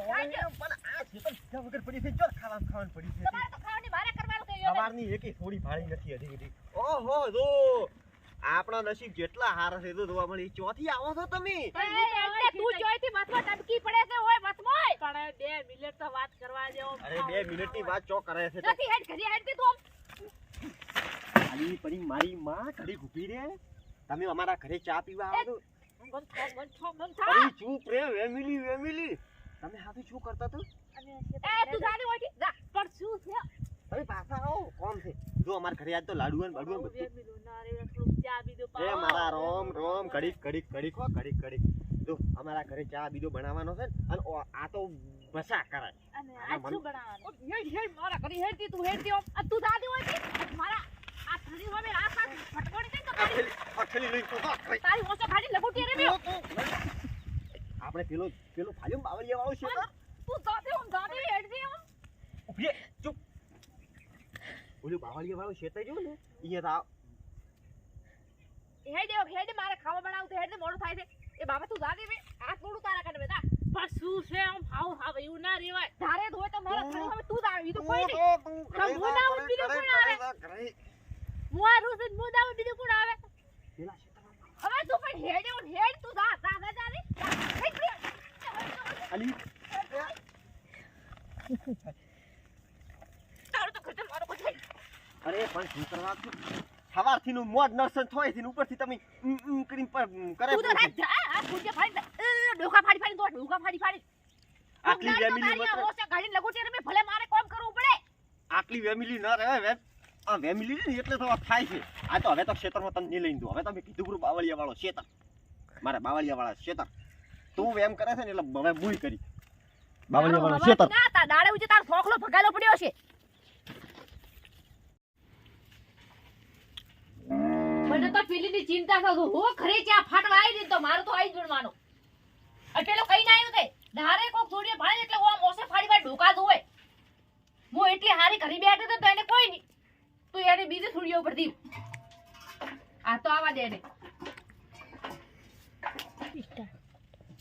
પણ આ ખેતર વગર પડી છે ચોર ખાવાનું પડી છે તમારે તો ખાવાની મારે કરવાનું કે યો સવારની એકે થોડી ભાળી નથી હજી ઓહો જો આપણા નસીબ જેટલા હારા છે તો જોવા મળી ચોથી આવો છો તમે એટલે તું જોઈથી મથમાં ટપકી પડે છે ઓય મથમોય પણ 2 મિનિટ તો વાત કરવા દેવો અરે 2 મિનિટની વાત ચો કરે છે નથી હેડ ઘરી હેડ તું આલી પડી મારી માં ઘડી ઊભી રે તમે અમારા ઘરે ચા પીવા આવો છો અરે ચૂપ રે વેમિલી તમે હાથી શું કરતા તો એ તું જાને ઓયથી જા પણ શું છે તમે પાછા આવો કોમ છે જો અમાર ઘરે આજ તો લાડુ અને બાડુ વેમિલો ના રે થોડું ચા બીજો પાવ એ મારા રોમ ઘડીક જો અમારા ઘરે ચા બીજો બનાવવાનો છે અને આ તો બસા કરાય અને આ શું બનાવવાનું હેડ મારા ઘરે હેડ તું હેડ દે આ તું જાને ઓયથી મારા આ થરી હવે આ સાથ ફટકોડી દે તો અખલી લઈ તો તારી ઓસો ખાડી લગોટી રે બેઓ આપણે પેલો ફાલ્યો બાવળિયા વાળો છે તું જાને હેડ દે ઉભી ચૂપ ઓલો બાવળિયા વાળો શેતાઈ ગયો ને અહીંયા તો હેડ મારે ખાવા બનાવું તો હેડ મોડું થાય છે એ બાબા તું જાને બે આ થોડું તારા કને બેટા પણ શું છે આમ હાવ એવું ના રેવાય ધારે ધોય તો મારા ખાલી હવે તું જાવી તો કોઈ નહીં હું ના ઉઠી બીજું કોણ આવે મુઆરું છે હું ના બીજું કોણ આવે પેલા હવે તું પણ હેડ તું જા અલી તારું તો ખતમ મારો કોઈ અરે પણ શું કરવા સવારથી નું મોડ નરસન થોય થી ઉપરથી તમે ક્રીમ પર કરે તું તો રાત જા આ કુજે ફાડી ડોકા ફાડી તો ડોકા ફાડી આટલી વેમિલી મત ઓસે ગાડી લગોટી રે ભલે મારે કામ કરવું પડે આટલી વેમિલી ન રહે આ વેમિલી ને એટલે તો થાય છે આ તો હવે તો ક્ષેત્રમાં તને લઈને દો હવે તમે કીધું પૂરું બાવળિયા વાળો ક્ષેત્ર મારા બાવળિયા વાળા ક્ષેત્ર તું એમ કરે છે ને એટલે હવે ભૂલ કરી બાવળિયા વાળો ક્ષેત્ર ના તા દાડે ઉજે તાર ફોકલો ભગાલો પડ્યો છે મને તો પેલીની ચિંતા થતો હો ઘરે ચા ફાટવા આવી ને તો મારું તો આઈ જણવાનો અટેલો કઈ ના આવ્યો તે ધારે કોક થોડી ભાડે એટલે ઓ મોસે ફાડી વાર ઢોકા દો હોય હું એટલી હારી ઘરી બેઠો તો એને કોઈ નહીં તો એને બીજી થોડીઓ ઉપર દી આ તો આવા દે ને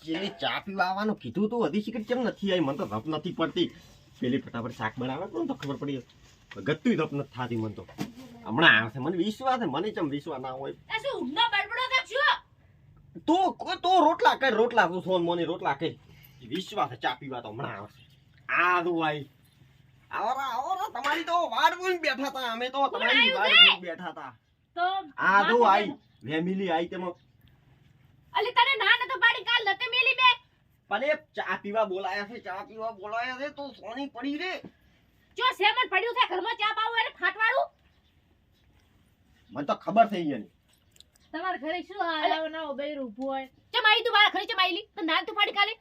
જેની ચા પીવા આવવાનું કીધું તો હજી શીખર કેમ નથી આવી મને તો રપ નથી પડતી પેલી ફટાફટ શાક બનાવે તો ખબર પડી ગત્તું રપ નથી થતી મને તો હમણાં આવશે મને વિશ્વાસ છે મને ચમ વિશ્વાસ ના હોય એ શું ઊંઘનો બડબડો કે છો તો રોટલા તું સોન મોની રોટલા કર વિશ્વાસ ચા પીવા તો હમણાં આવશે આ દુ આઈ આવરા તમારી તો વાડ જોઈને બેઠા હતા અમે તો તમારી વાડ જોઈને બેઠા હતા તો આ દુ આઈ ફેમિલી આઈ તેમાં અલી તને ના ન તો પાડી કાલ નતે મેલી બે પણ ચા પીવા બોલાયા છે તો સોની પડી રે જો સેમન પડ્યું છે ઘરમાં ચા પાવું એને ફાટવાળું મને તો ખબર થઈ ગઈ તમાર ઘરે શું હાલાવ ના બેર ઊભો હોય ચમાઈ તું મારા ઘરે ચમાઈલી તો ના તું પાડી કાલે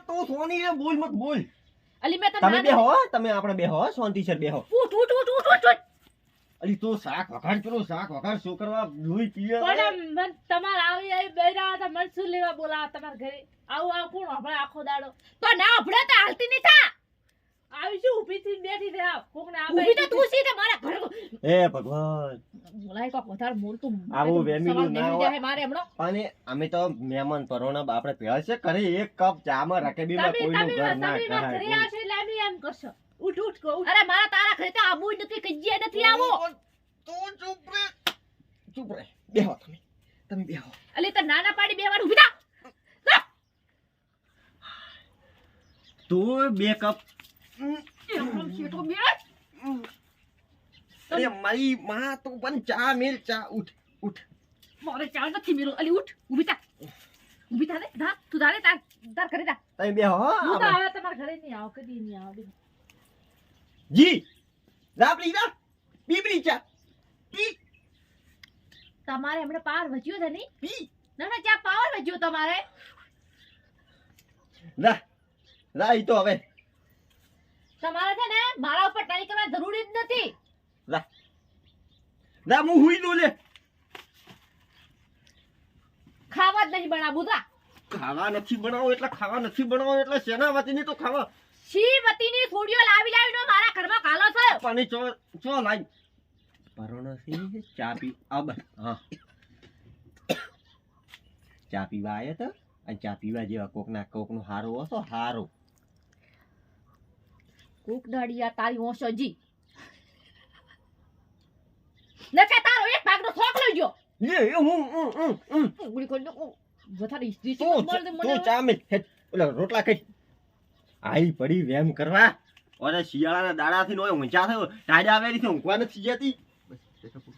તો સોની રે બોલ મત બોલ અલી મે તો તમે બેહો તમે આપણે બેહો શાંતિ સર બેહો ઉઠ અલી તો શાક વઘાર શું કરવા લોહી પીએ પણ તમાર આવી બેરા હતા મન શું લેવા બોલા તમાર ઘરે આવું કોણ આપણે આખો દાડો તો ના આપણે તો હાલતી નહીં થા આવી શું ઊભી થી બેઠી રહે કોક ને ઊભી તો તું સીધે મારા ઘરે હે ભગવાન બોલાય કોક વધારે મોલતું આવો વેમીલું ના હોય મારે હમણો અને અમે તો મહેમાન પરોણા આપણે ભેળા છે કરે એક કપ ચામાં રકેબીમાં કોઈનું ઘર ના ઘરે આવશે એટલે અમે એમ કરશો ઉઠ કહું અરે મારા તારા ઘરે તો આબુ નથી કજ્જે નથી આવો તું ચૂપ રે બેહો તમે બેહો અલી તો નાના પાડી બેવાનું ઊભી થા તું બે કપ અરે મારી માં તો પણ ચા મેલ ચા ઉઠ મારે ચા નથી મેલો અલી ઉઠ ઊભી થા રે ધા તું ધારે તાર ઘરે જા તમે બેહો હું તો હવે તમાર ઘરે નહીં આવ કદી નહીં આવ જી રાપલી જા બીબડી ચા પી તમારે હમણે પાર વચ્યો છે નહીં પી ના ચા પાવર વચ્યો તમારે રા ઈ તો હવે તમારે છે ને મારા ઉપર ટાઈ કરવા જરૂરી જ નથી રા હું હુઈ દો લે ખાવા જ નહીં બનાવું તા ખાવા નથી બનાવો એટલે સેના વતીની તો ખાવા શી વતીની થોડીઓ લાવીનો મારા ઘરમાં કાલો થયો પાણી ચો લાઈ પરણસી ચા પી આબ હા ચા પીવા આયા તો આ ચા પીવા જેવા કોકનો હારો હશો હારો કોક દાડી આ તારી ઓછ હજી નકે તારો એક ભાગનો થોક લઈ ગયો લે એ હું ઉગડી કોણ વધારે સ્ત્રી તું તું ચામીન હે ઓલા રોટલા ખાઈ આઈ પડી વેમ કરવા ઓરે શિયાળાના દાડાથી નો ઊંચા થયો ટાડા આવેલી છે ઊંઘવા નથી જતી બસ